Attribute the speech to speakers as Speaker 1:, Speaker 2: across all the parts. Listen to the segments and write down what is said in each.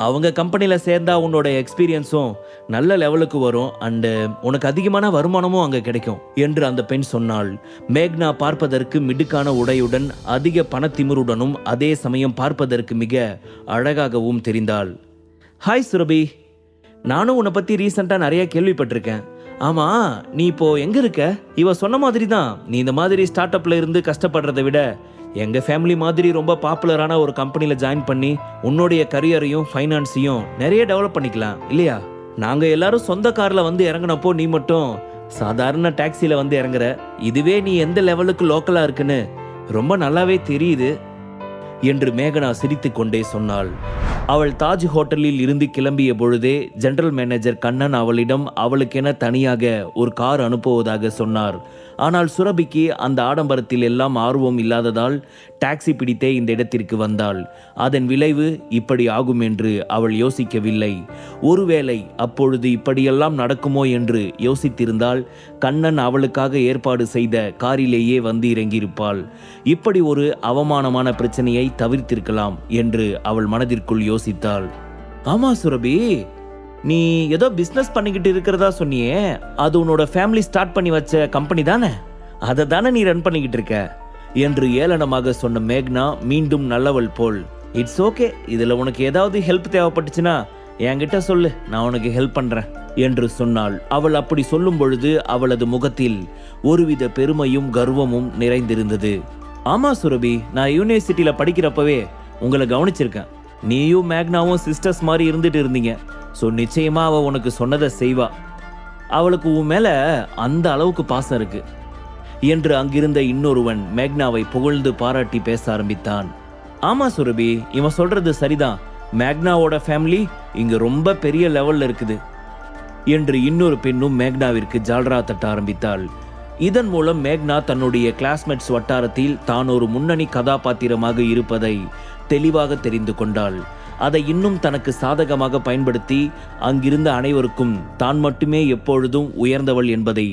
Speaker 1: அவங்க கம்பெனியில் சேர்ந்தா உன்னோட எக்ஸ்பீரியன்ஸும் நல்ல லெவலுக்கு வரும் அண்டு உனக்கு அதிகமான வருமானமும் அங்கே கிடைக்கும் என்று அந்த பெண் சொன்னாள். மேக்னா பார்ப்பதற்கு மிடுக்கான உடையுடன் அதிக பணத்திமிருடனும் அதே சமயம் பார்ப்பதற்கு மிக அழகாகவும் தெரிந்தாள். ஹாய் சுரபி, நானும் உன்னை பற்றி ரீசெண்டாக நிறைய கேள்விப்பட்டிருக்கேன். ஆமாம், நீ இப்போ எங்கே இருக்க? இவ சொன்ன மாதிரி தான், நீ இந்த மாதிரி ஸ்டார்ட் அப்பில் இருந்து கஷ்டப்படுறதை விட எங்கள் ஃபேமிலி மாதிரி ரொம்ப பாப்புலரான ஒரு கம்பெனியில் ஜாயின் பண்ணி உன்னுடைய கரியரையும் ஃபைனான்ஸையும் நிறைய டெவலப் பண்ணிக்கலாம் இல்லையா? நாங்கள் எல்லாரும் சொந்த காரில் வந்து இறங்கினப்போ நீ மட்டும் சாதாரண டாக்ஸியில் வந்து இறங்குற. இதுவே நீ எந்த லெவலுக்கு லோக்கலாக இருக்குன்னு ரொம்ப நல்லாவே தெரியுது என்று மேகனா சிரித்து கொண்டே சொன்னாள். அவள் தாஜ் ஹோட்டலில் இருந்து கிளம்பிய பொழுதே ஜெனரல் மேனேஜர் கண்ணன் அவளிடம் அவளுக்கென தனியாக ஒரு கார் அனுப்புவதாக சொன்னார். ஆனால் சுரபிக்கு அந்த ஆடம்பரத்தில் எல்லாம் ஆர்வம் இல்லாததால் டாக்ஸி பிடித்தே இந்த இடத்திற்கு வந்தாள். அதன் விளைவு இப்படி ஆகும் என்று அவள் யோசிக்கவில்லை. ஒருவேளை அப்பொழுது இப்படியெல்லாம் நடக்குமோ என்று யோசித்திருந்தால் கண்ணன் அவளுக்காக ஏற்பாடு செய்த காரிலேயே வந்து இறங்கியிருப்பாள். இப்படி ஒரு அவமானமான பிரச்சனையை தவிர்த்திருக்கலாம் என்று அவள் மனதிற்குள் யோசித்தாள். ஆமா சுரபி, நீ ஏதோ பிஸ்னஸ் பண்ணிக்கிட்டு இருக்கிறதா சொன்னியே, அது உன்னோட ஃபேமிலி ஸ்டார்ட் பண்ணி வச்ச கம்பெனி தானே? அதை தானே நீ ரன் பண்ணிக்கிட்டு இருக்க என்று ஏளனமாக சொன்ன மேக்னா மீண்டும் நல்லவள் போல், இட்ஸ் ஓகே, இதில் உனக்கு ஏதாவது ஹெல்ப் தேவைப்பட்டுச்சுன்னா என்கிட்ட சொல்லு, நான் உனக்கு ஹெல்ப் பண்ணுறேன் என்று சொன்னாள். அவள் அப்படி சொல்லும் பொழுது அவளது முகத்தில் ஒருவித பெருமையும் கர்வமும் நிறைந்திருந்தது. ஆமா சுரபி, நான் யூனிவர்சிட்டியில் படிக்கிறப்பவே உங்களை கவனிச்சிருக்கேன். நீயும் மேக்னாவும் சிஸ்டர்ஸ் மாதிரி இருந்துட்டு இருந்தீங்க. ஸோ நிச்சயமா அவள் உனக்கு சொன்னதை செய்வா. அவளுக்கு உன் மேலே அந்த அளவுக்கு பாசம் இருக்கு என்று அங்கிருந்த இன்னொருவன் மேக்னாவை புகழ்ந்து பாராட்டி பேச ஆரம்பித்தான். ஆமா சுரபி, இவன் சொல்றது சரிதான். மேக்னாவோட ஃபேமிலி இங்க ரொம்ப பெரிய லெவல்ல இருக்குது என்று இன்னொரு பெண்ணும் மேக்னாவிற்கு ஜால்ரா தட்ட ஆரம்பித்தாள். இதன் மூலம் மேக்னா தன்னுடைய கிளாஸ்மேட்ஸ் வட்டாரத்தில் தான் ஒரு முன்னணி கதாபாத்திரமாக இருப்பதை தெளிவாக தெரிந்து கொண்டாள். அதை இன்னும் தனக்கு சாதகமாக பயன்படுத்தி அங்கிருந்த அனைவருக்கும் தான் மட்டுமே எப்பொழுதும் உயர்ந்தவள் என்பதை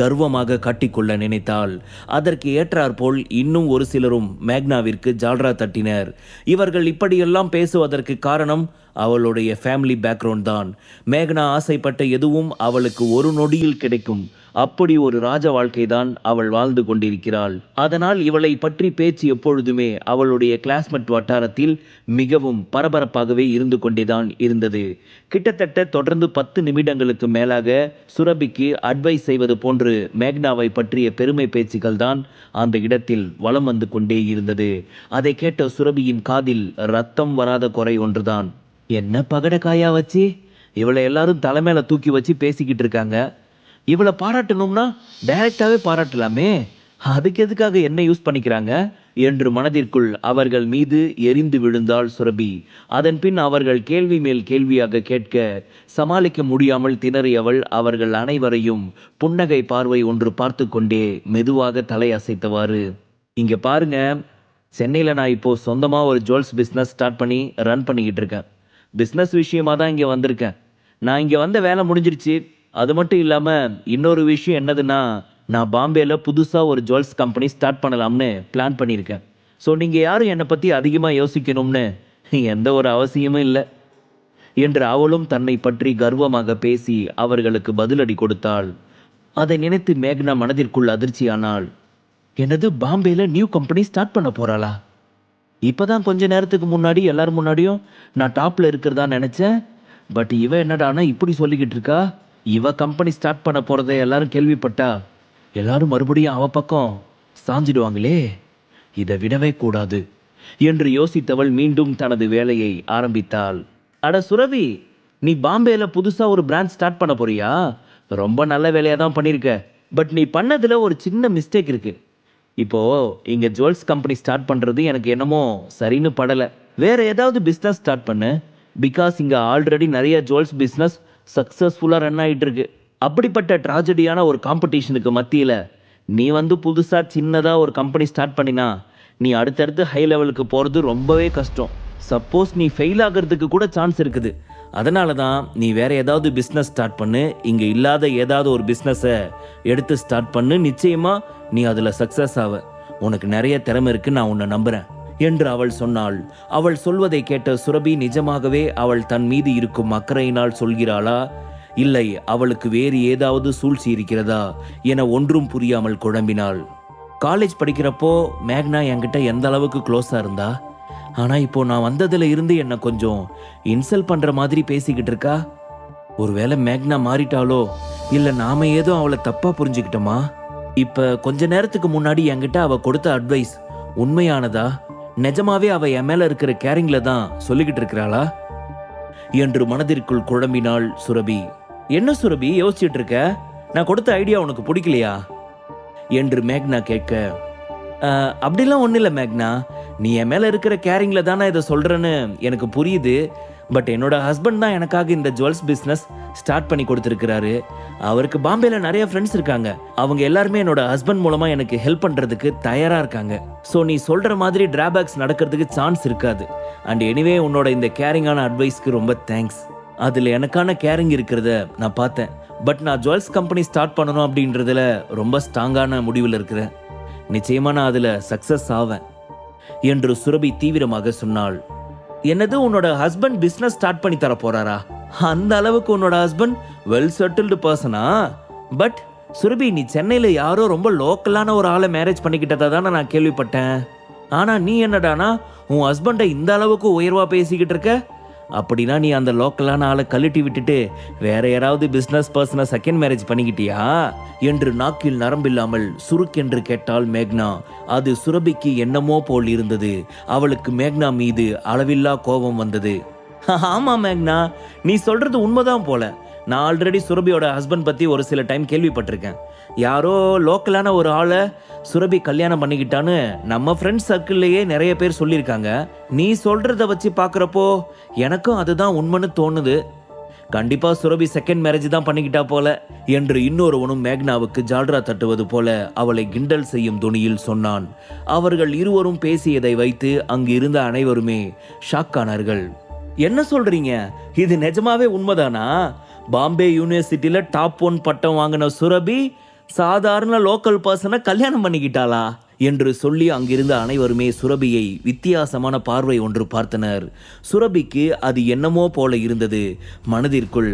Speaker 1: கர்வமாக காட்டிக்கொள்ள நினைத்தாள். அதற்கு ஏற்றாற்போல் இன்னும் ஒரு சிலரும் மேக்னாவிற்கு ஜால்ரா தட்டினர். இவர்கள் இப்படியெல்லாம் பேசுவதற்கு காரணம் அவளுடைய ஃபேமிலி பேக்ரவுண்ட் தான். மேக்னா ஆசைப்பட்ட எதுவும் அவளுக்கு ஒரு நொடியில் கிடைக்கும். அப்படி ஒரு ராஜ வாழ்க்கை தான் அவள் வாழ்ந்து கொண்டிருக்கிறாள். அதனால் இவளை பற்றி பேச்சு எப்பொழுதுமே அவளுடைய கிளாஸ்மேட் வட்டாரத்தில் மிகவும் பரபரப்பாகவே இருந்து கொண்டேதான் இருந்தது. கிட்டத்தட்ட தொடர்ந்து 10 நிமிடங்களுக்கு மேலாக சுரபிக்கு அட்வைஸ் செய்வது போன்று மேக்னாவை பற்றிய பெருமை பேச்சுகள் தான் அந்த இடத்தில் வலம் வந்து கொண்டே இருந்தது. அதை கேட்ட சுரபியின் காதில் ரத்தம் வராத குறை ஒன்றுதான். என்ன பகடக்காயா வச்சு இவளை எல்லாரும் தலைமையில தூக்கி வச்சு பேசிக்கிட்டு இருக்காங்க. இவளை பாராட்டணும்னா டைரக்டாவே பாராட்டலாமே, அதுக்கு எதுக்காக என்ன யூஸ் பண்ணிக்கிறாங்க என்று மனதிற்குள் அவர்கள் மீது எரிந்து விழுந்தாள் சுரபி. அதன் பின் அவர்கள் கேள்வி மேல் கேள்வியாக கேட்க சமாளிக்க முடியாமல் திணறியவள் அவர்கள் அனைவரையும் புன்னகை பார்வை ஒன்று பார்த்து கொண்டே மெதுவாக தலை அசைத்தவாறு, இங்க பாருங்க, சென்னையில் நான் இப்போ சொந்தமாக ஒரு ஜுவல்ஸ் பிஸ்னஸ் ஸ்டார்ட் பண்ணி ரன் பண்ணிக்கிட்டு இருக்கேன். பிஸ்னஸ் விஷயமா தான் இங்கே வந்திருக்கேன். நான் இங்கே வந்த வேலை முடிஞ்சிருச்சு. அது மட்டும் இல்லாமல் இன்னொரு விஷயம் என்னதுன்னா, நான் பாம்பேயில் புதுசாக ஒரு ஜுவல்ஸ் கம்பெனி ஸ்டார்ட் பண்ணலாம்னு பிளான் பண்ணியிருக்கேன். ஸோ நீங்கள் யாரும் என்னை பற்றி அதிகமாக யோசிக்கணும்னு எந்த ஒரு அவசியமும் இல்லை என்று அவளும் தன்னை பற்றி கர்வமாக பேசி அவர்களுக்கு பதிலடி கொடுத்தாள். அதை நினைத்து மேக்னா மனதிற்குள் அதிர்ச்சியானாள். என்னது, பாம்பேயில் நியூ கம்பெனி ஸ்டார்ட் பண்ண போகிறாளா? இப்போதான் கொஞ்ச நேரத்துக்கு முன்னாடி எல்லாரும் முன்னாடியும் நான் டாப்பில் இருக்கிறதா நினச்சேன். பட் இவ என்னடானா இப்படி சொல்லிக்கிட்டு இருக்கா. இவ கம்பெனி ஸ்டார்ட் பண்ண போகிறத எல்லாரும் கேள்விப்பட்டா எல்லாரும் மறுபடியும் அவ பக்கம் சாஞ்சிடுவாங்களே, இதை விடவே கூடாது என்று யோசித்தவள் மீண்டும் தனது வேலையை ஆரம்பித்தாள். அட சுரவி, நீ பாம்பேயில் புதுசாக ஒரு பிராண்ட் ஸ்டார்ட் பண்ண போறியா? ரொம்ப நல்ல வேலையாக தான் பண்ணியிருக்க. பட் நீ பண்ணதில் ஒரு சின்ன மிஸ்டேக் இருக்குது. இப்போது இங்கே ஜுவல்ஸ் கம்பெனி ஸ்டார்ட் பண்ணுறது எனக்கு என்னமோ சரின்னு படலை. வேறு ஏதாவது பிஸ்னஸ் ஸ்டார்ட் பண்ணு. பிகாஸ் இங்கே ஆல்ரெடி நிறைய ஜுவல்ஸ் பிஸ்னஸ் சக்ஸஸ்ஃபுல்லாக ரன் ஆகிட்டு இருக்கு. அப்படிப்பட்ட ட்ராஜடியான ஒரு காம்படிஷனுக்கு மத்தியில் நீ வந்து புதுசாக சின்னதாக ஒரு கம்பெனி ஸ்டார்ட் பண்ணினா நீ அடுத்தடுத்து ஹை லெவலுக்கு போகிறது ரொம்பவே கஷ்டம். சப்போஸ் நீ ஃபெயில் ஆகிறதுக்கு கூட சான்ஸ் இருக்குது. அதனால தான் நீ வேற ஏதாவது பிஸ்னஸ் ஸ்டார்ட் பண்ணு. இங்கே இல்லாத ஏதாவது ஒரு பிஸ்னஸை எடுத்து ஸ்டார்ட் பண்ணு. நிச்சயமாக நீ அதில் சக்ஸஸ் ஆவ. உனக்கு நிறைய திறமை இருக்குன்னு நான் உன்னை நம்புகிறேன் என்று அவள் சொன்னாள். அவள் சொல்வதை கேட்ட சுரபி நிஜமாகவே அவள் தன் மீது இருக்கும் அக்கறையினால் சொல்கிறாளா, இல்லை அவளுக்கு வேறு ஏதாவது சூழ்ச்சி இருக்கிறதா என ஒன்றும் புரியாமல் குழம்பினாள். காலேஜ் படிக்கிறப்போ மேக்னா என்கிட்ட எந்த அளவுக்கு க்ளோஸா இருந்தா, ஆனா இப்போ நான் வந்ததுல இருந்து என்ன கொஞ்சம் இன்சல்ட் பண்ற மாதிரி பேசிக்கிட்டு இருக்கா. ஒருவேளை மேக்னா மாறிட்டாலோ, இல்ல நாம ஏதோ அவளை தப்பா புரிஞ்சுக்கிட்டோமா? இப்ப கொஞ்ச நேரத்துக்கு முன்னாடி என்கிட்ட அவ கொடுத்த அட்வைஸ் உண்மையானதா? நிஜமாவே அவ என் மேல இருக்கிற கேரிங்ல தான் சொல்லிக்கிட்டு இருக்கிறாளா என்று மனதிற்குள் குழம்பினாள் சுரபி. என்ன சுரபி யோசிச்சுட்டு இருக்க? நான் கொடுத்த ஐடியா உனக்கு பிடிக்கலையா என்று மேக்னா கேட்க, அப்படிலாம் ஒன்றும் இல்லை மேக்னா, நீ என் மேல இருக்கிற கேரிங்ல தானே இதை சொல்றேன்னு எனக்கு புரியுது. பட் என்னோட ஹஸ்பண்ட் தான் எனக்காக இந்த ஜுவல்ஸ் பிஸ்னஸ் ஸ்டார்ட் பண்ணி கொடுத்துருக்கிறாரு. அவருக்கு பாம்பேல நிறைய ஃப்ரெண்ட்ஸ் இருக்காங்க. அவங்க எல்லாருமே என்னோட ஹஸ்பண்ட் மூலமா எனக்கு ஹெல்ப் பண்றதுக்கு தயாரா இருக்காங்க. ஸோ நீ சொல்ற மாதிரி டிராபேக்ஸ் நடக்கிறதுக்கு சான்ஸ் இருக்காது. அண்ட் எனிவே உன்னோட இந்த கேரிங்கான அட்வைஸ்க்கு ரொம்ப தேங்க்ஸ். அதில் எனக்கான கேரிங் இருக்கிறத நான் பார்த்தேன். பட் நான் ஜுவல்ஸ் கம்பெனி ஸ்டார்ட் பண்ணணும் அப்படின்றதுல ரொம்ப ஸ்ட்ராங்கான முடிவில் இருக்கிறேன். நிச்சயமா நான் அதில் சக்ஸஸ் ஆவேன் என்று சுரபி தீவிரமாக சொன்னாள். என்னது, உன்னோட ஹஸ்பண்ட் பிசினஸ் ஸ்டார்ட் பண்ணி தர போறாரா? அந்த அளவுக்கு உன்னோட ஹஸ்பண்ட் வெல் செட்டில்டு பர்சனா? பட் சுரபி, நீ சென்னையில் யாரோ ரொம்ப லோக்கலான ஒரு ஆளை மேரேஜ் பண்ணிக்கிட்டதா தானே நான் கேள்விப்பட்டேன். ஆனா நீ என்னடானா உன் ஹஸ்பண்டை இந்த அளவுக்கு உயர்வா பேசிக்கிட்டு இருக்க? அப்படின்னா நீ அந்த லோக்கலான ஆளை கழட்டி விட்டுட்டு வேற யாராவது பிசினஸ் பர்சனை செகண்ட் மேரேஜ் பண்ணிக்கிட்டியா என்று நாக்கில் நரம்பில்லாமல் சுருக்கென்று கேட்டாள் மேக்னா. அது சுரபிக்கு என்னமோ போல் இருந்தது. அவளுக்கு மேக்னா மீது அளவில்லா கோபம் வந்தது. ஆமா மேக்னா, நீ சொல்றது உண்மைதான் போல. நான் ஆல்ரெடி சுரபியோட ஹஸ்பண்ட் பத்தி ஒரு சில டைம் கேள்விப்பட்டிருக்கேன். யாரோ லோக்கலான ஒரு ஆளை சுரபி கல்யாணம் பண்ணிக்கிட்டான்னு நம்ம ஃப்ரெண்ட்ஸ் சர்க்கிள்லயே நிறைய பேர் சொல்லியிருக்காங்க. நீ சொல்றத வச்சு பார்க்குறப்போ எனக்கும் அதுதான் உண்மைன்னு தோணுது. கண்டிப்பா சுரபி செகண்ட் மேரேஜ் தான் பண்ணிக்கிட்டா போல என்று இன்னொருவனும் மேக்னாவுக்கு ஜால்ரா தட்டுவது போல அவளை கிண்டல் செய்யும் துணியில் சொன்னான். அவர்கள் இருவரும் பேசியதை வைத்து அங்கு இருந்த அனைவருமே ஷாக்கானார்கள். என்ன சொல்றீங்க? இது நிஜமாவே உண்மைதானா? பாம்பே யூனிவர்சிட்டியில டாப் 1 பட்டம் வாங்கின சுரபி சாதாரண லோக்கல் பர்சனை கல்யாணம் பண்ணிக்கிட்டாளா என்று சொல்லி அங்கிருந்த அனைவருமே சுரபியை வித்தியாசமான பார்வை ஒன்று பார்த்தனர். சுரபிக்கு அது என்னமோ போல இருந்தது. மனதிற்குள்,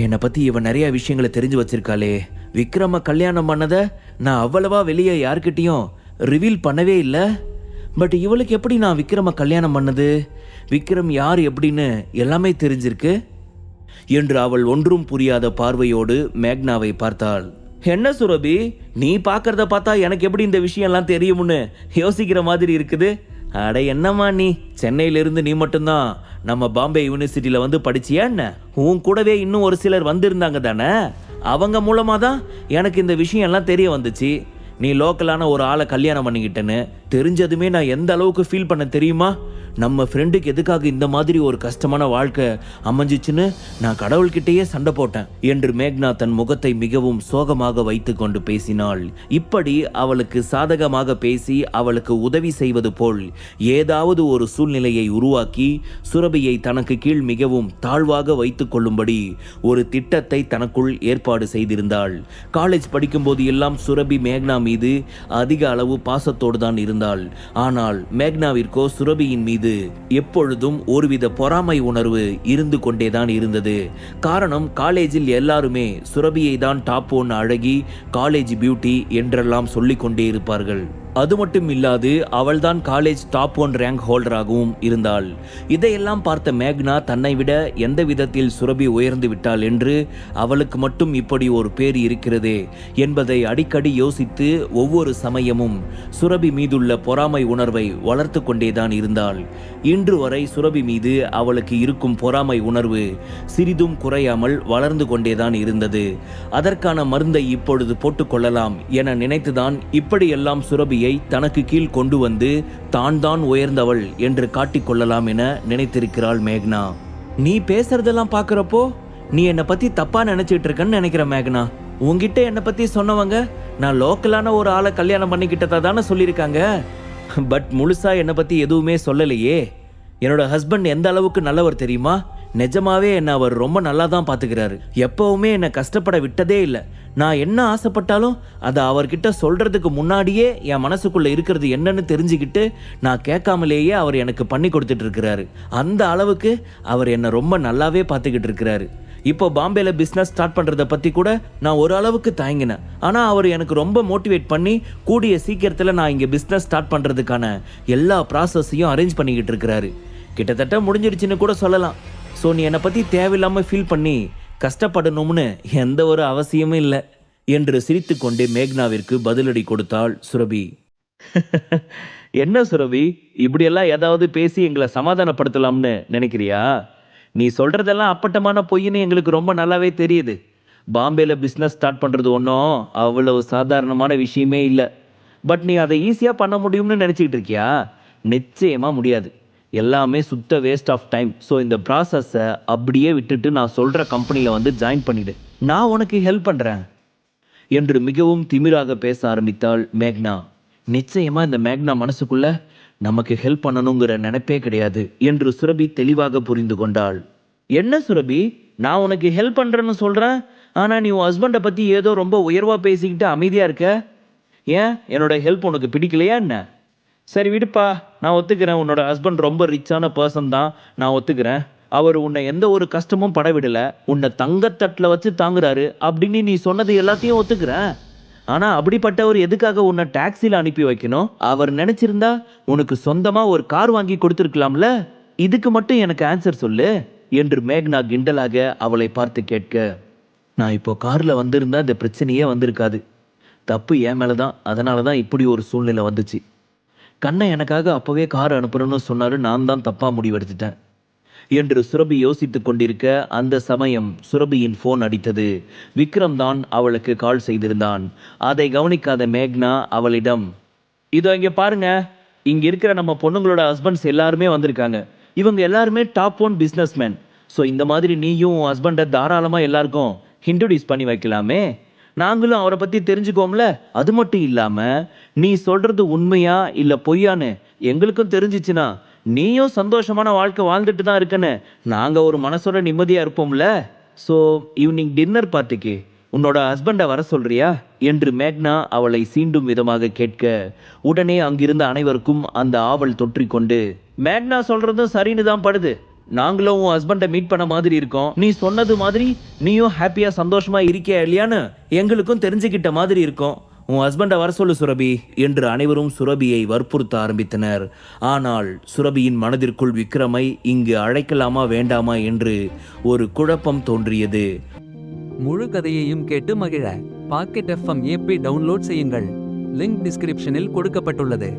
Speaker 1: என்னை பத்தி இவன் நிறைய விஷயங்களை தெரிஞ்சு வச்சிருக்காளே, விக்ரம கல்யாணம் பண்ணதை நான் அவ்வளவா வெளியே யார்கிட்டையும் ரிவீல் பண்ணவே இல்லை. பட் இவளுக்கு எப்படி நான் விக்ரம கல்யாணம் பண்ணது, விக்ரம் யார் எப்படின்னு எல்லாமே தெரிஞ்சிருக்கு என்று அவள் ஒன்றும் புரியாத பார்வையோடு மேக்னாவை பார்த்தாள். என்ன சுரபி, நீ பார்க்கறத பார்த்தா எனக்கு எப்படி இந்த விஷயம்லாம் தெரியும்னு யோசிக்கிற மாதிரி இருக்குது. அட என்னம்மா நீ, சென்னையிலிருந்து நீ மட்டும்தான் நம்ம பாம்பே யூனிவர்சிட்டியில் வந்து படிச்சியா என்ன? உன் கூடவே இன்னும் ஒரு சிலர் வந்திருந்தாங்க தானே, அவங்க மூலமாக தான் எனக்கு இந்த விஷயம் எல்லாம் தெரிய வந்துச்சு. நீ லோக்கலான ஒரு ஆளை கல்யாணம் பண்ணிக்கிட்டேன்னு தெரிஞ்சதுமே நான் எந்த அளவுக்கு ஃபீல் பண்ண தெரியுமா? நம்ம ஃப்ரெண்டுக்கு எதுக்காக இந்த மாதிரி ஒரு கஷ்டமான வாழ்க்கை அமைஞ்சிச்சுன்னு நான் கடவுள்கிட்டயே சண்டை போட்டேன் என்று மேக்னா தன் முகத்தை மிகவும் சோகமாக வைத்து கொண்டு பேசினாள். இப்படி அவளுக்கு சாதகமாக பேசி அவளுக்கு உதவி செய்வது போல் ஏதாவது ஒரு சூழ்நிலையை உருவாக்கி சுரபியை தனக்கு கீழ் மிகவும் தாழ்வாக வைத்து கொள்ளும்படி ஒரு திட்டத்தை தனக்குள் ஏற்பாடு செய்திருந்தாள். காலேஜ் படிக்கும்போது எல்லாம் சுரபி மேக்னா மீது அதிக அளவு பாசத்தோடு தான் இருந்தாள். ஆனால் மேக்னாவிற்கோ சுரபியின் மீது எப்பொழுதும் ஒருவித பொறாமை உணர்வு இருந்து கொண்டேதான் இருந்தது. காரணம், காலேஜில் எல்லாருமே சுரபியை தான் டாப் 1 அழகி, காலேஜ் பியூட்டி என்றெல்லாம் சொல்லிக் கொண்டே இருப்பார்கள். அது மட்டும் இல்லாது அவள்தான் காலேஜ் டாப் 1 ரேங்க் ஹோல்டராகவும் இருந்தாள். இதையெல்லாம் பார்த்த மேக்னா தன்னை விட எந்த விதத்தில் சுரபி உயர்ந்து விட்டாள் என்று, அவளுக்கு மட்டும் இப்படி ஒரு பேர் இருக்கிறதே என்பதை அடிக்கடி யோசித்து ஒவ்வொரு சமயமும் சுரபி மீதுள்ள பொறாமை உணர்வை வளர்த்து கொண்டேதான் இருந்தாள். இன்று வரை சுரபி மீது அவளுக்கு இருக்கும் பொறாமை உணர்வு சிறிதும் குறையாமல் வளர்ந்து கொண்டேதான் இருந்தது. அதற்கான மருந்தை இப்பொழுது போட்டுக்கொள்ளலாம் என நினைத்துதான் இப்படியெல்லாம் சுரபியை தனக்கு கீழ் கொண்டு வந்து தான் தான் உயர்ந்தவள் என்று காட்டிக்கொள்ளலாம் என நினைத்திருக்கிறாள் மேக்னா. நீ பேசுறதெல்லாம் பார்க்கறப்போ நீ என்னை பத்தி தப்பா நினைச்சிட்டு இருக்கன்னு நினைக்கிற மேக்னா. உன்கிட்ட என்னை பத்தி சொன்னவங்க நான் லோக்கலான ஒரு ஆளை கல்யாணம் பண்ணிக்கிட்டதா தானே சொல்லியிருக்காங்க. பட் முழுசா என்னை பத்தி எதுவுமே சொல்லலையே. என்னோட ஹஸ்பண்ட் எந்த அளவுக்கு நல்லவர் தெரியுமா? நிஜமாவே என்னை அவர் ரொம்ப நல்லா தான் பார்த்துக்கிறாரு. எப்பவுமே என்னை கஷ்டப்பட விட்டதே இல்லை. நான் என்ன ஆசைப்பட்டாலும் அதை அவர்கிட்ட சொல்றதுக்கு முன்னாடியே என் மனசுக்குள்ள இருக்கிறது என்னன்னு தெரிஞ்சுக்கிட்டு நான் கேட்காமலேயே அவர் எனக்கு பண்ணி கொடுத்துட்டு இருக்கிறாரு. அந்த அளவுக்கு அவர் என்னை ரொம்ப நல்லாவே பார்த்துக்கிட்டு இருக்கிறாரு. இப்போ பாம்பேல பிஸ்னஸ் ஸ்டார்ட் பண்ணுறதை பற்றி கூட நான் ஒரு அளவுக்கு தயங்கினேன். ஆனால் அவர் எனக்கு ரொம்ப மோட்டிவேட் பண்ணி கூடிய சீக்கிரத்தில் நான் இங்கே பிஸ்னஸ் ஸ்டார்ட் பண்ணுறதுக்கான எல்லா ப்ராசஸையும் அரேஞ்ச் பண்ணிக்கிட்டு இருக்கிறாரு. கிட்டத்தட்ட முடிஞ்சிருச்சுன்னு கூட சொல்லலாம். ஸோ நீ என்னை பற்றி தேவையில்லாமல் ஃபீல் பண்ணி கஷ்டப்படணும்னு எந்த ஒரு அவசியமும் இல்லை என்று சிரித்து கொண்டே மேக்னாவிற்கு பதிலடி கொடுத்தாள் சுரபி. என்ன சுரபி, இப்படியெல்லாம் ஏதாவது பேசி எங்களை சமாதானப்படுத்தலாம்னு நினைக்கிறியா? நீ சொல்கிறதெல்லாம் அப்பட்டமான பொய்ன்னு எங்களுக்கு ரொம்ப நல்லாவே தெரியுது. பாம்பேல பிஸ்னஸ் ஸ்டார்ட் பண்ணுறது ஒன்றும் அவ்வளவு சாதாரணமான விஷயமே இல்லை. பட் நீ அதை ஈஸியாக பண்ண முடியும்னு நினச்சிக்கிட்டு இருக்கியா? நிச்சயமாக முடியாது. எல்லாமே சுத்த வேஸ்ட் ஆஃப் டைம். ஸோ இந்த ப்ராசஸை அப்படியே விட்டுட்டு நான் சொல்கிற கம்பெனியில் வந்து ஜாயின் பண்ணிவிடு. நான் உனக்கு ஹெல்ப் பண்ணுறேன் என்று மிகவும் திமிராக பேச ஆரம்பித்தாள் மேக்னா. நிச்சயமாக இந்த மேக்னா மனசுக்குள்ள நமக்கு ஹெல்ப் பண்ணணுங்கிற நினைப்பே கிடையாது என்று சுரபி தெளிவாக புரிந்து கொண்டாள். என்ன சுரபி, நான் உனக்கு ஹெல்ப் பண்ணுறேன்னு சொல்கிறேன், ஆனால் நீ உன் ஹஸ்பண்டை பற்றி ஏதோ ரொம்ப உயர்வாக பேசிக்கிட்டு அமைதியாக இருக்க. ஏன் என்னோட ஹெல்ப் உனக்கு பிடிக்கலையா என்ன? சரி விடுப்பா, நான் ஒத்துக்கிறேன். உன்னோட ஹஸ்பண்ட் ரொம்ப ரிச்சான பர்சன் தான், நான் ஒத்துக்கிறேன். அவர் உன்னை எந்த ஒரு கஷ்டமும் பட விடலை, உன்னை தங்கத்தட்டில் வச்சு தாங்குறாரு அப்படின்னு நீ சொன்னது எல்லாத்தையும் ஒத்துக்கிறேன். ஆனால் அப்படிப்பட்டவர் எதுக்காக உன்னை டாக்ஸியில் அனுப்பி வைக்கணும்? அவர் நினச்சிருந்தா உனக்கு சொந்தமாக ஒரு கார் வாங்கி கொடுத்துருக்கலாம்ல. இதுக்கு மட்டும் எனக்கு ஆன்சர் சொல்லு என்று மேக்னா கிண்டலாக அவளை பார்த்து கேட்க, நான் இப்போ காரில் வந்திருந்தா இந்த பிரச்சனையே வந்திருக்காது. தப்பு என் மேலே தான், அதனால தான் இப்படி ஒரு சூழ்நிலை வந்துச்சு. கண்ணை எனக்காக அப்போவே கார் அனுப்புறேன்னு சொன்னார், நான் தான் தப்பாக முடிவெடுத்துட்டேன் என்று சுரபி யோசித்து கொண்டிருக்க அந்த சமயம் சுரபியின் ஃபோன் அடித்தது. விக்ரம் தான் அவளுக்கு கால் செய்திருந்தான். அதை கவனிக்காத மேக்னா அவளிடம், இதோ இங்கே பாருங்க, இங்கே இருக்கிற நம்ம பொண்ணுங்களோட ஹஸ்பண்ட்ஸ் எல்லாருமே வந்திருக்காங்க. இவங்க எல்லாருமே டாப் 1 பிஸ்னஸ்மேன். ஸோ இந்த மாதிரி நீயும் உன் ஹஸ்பண்டை தாராளமாக எல்லாருக்கும் இன்ட்ரடியூஸ் பண்ணி வைக்கலாமே. நாங்களும் அவரை பற்றி தெரிஞ்சுக்கோம்ல. அது மட்டும் இல்லாமல் நீ சொல்கிறது உண்மையா இல்லை பொய்யான்னு எங்களுக்கும் தெரிஞ்சிச்சுன்னா நீயும் சந்தோஷமான வாழ்க்கை வாழ்ந்துட்டு தான் இருக்கன்னு நாங்கள் ஒரு மனசோட நிம்மதியாக இருப்போம்ல. ஸோ ஈவினிங் டின்னர் பார்ட்டிக்கு உன்னோட ஹஸ்பண்டை வர சொல்றியா என்று மேக்னா அவளை சீண்டும் விதமாக கேட்க, உடனே அங்கிருந்த அனைவருக்கும் அந்த ஆவல் தொற்றிக்கொண்டு, மேக்னா சொல்கிறதும் சரின்னு தான் படுது. நாங்களும் உன் ஹஸ்பண்டை மீட் பண்ண மாதிரி இருக்கோம். நீ சொன்னது மாதிரி நீயும் ஹாப்பியாக சந்தோஷமாக இருக்கியா இல்லையான்னு எங்களுக்கும் தெரிஞ்சுக்கிட்ட மாதிரி இருக்கும். உன் ஹஸ்பண்டை வர சொல்லு சுரபி என்று அனைவரும் சுரபியை வற்புறுத்த ஆரம்பித்தனர். ஆனால் சுரபியின் மனதிற்குள் விக்ரமை இங்கு அழைக்கலாமா வேண்டாமா என்று ஒரு குழப்பம் தோன்றியது.
Speaker 2: முழு கதையையும் கேட்டு மகிழ பாக்கெட் FM ஆப்பை டவுன்லோட் செய்யுங்கள். லிங்க் டிஸ்கிரிப்ஷனில் கொடுக்கப்பட்டுள்ளது.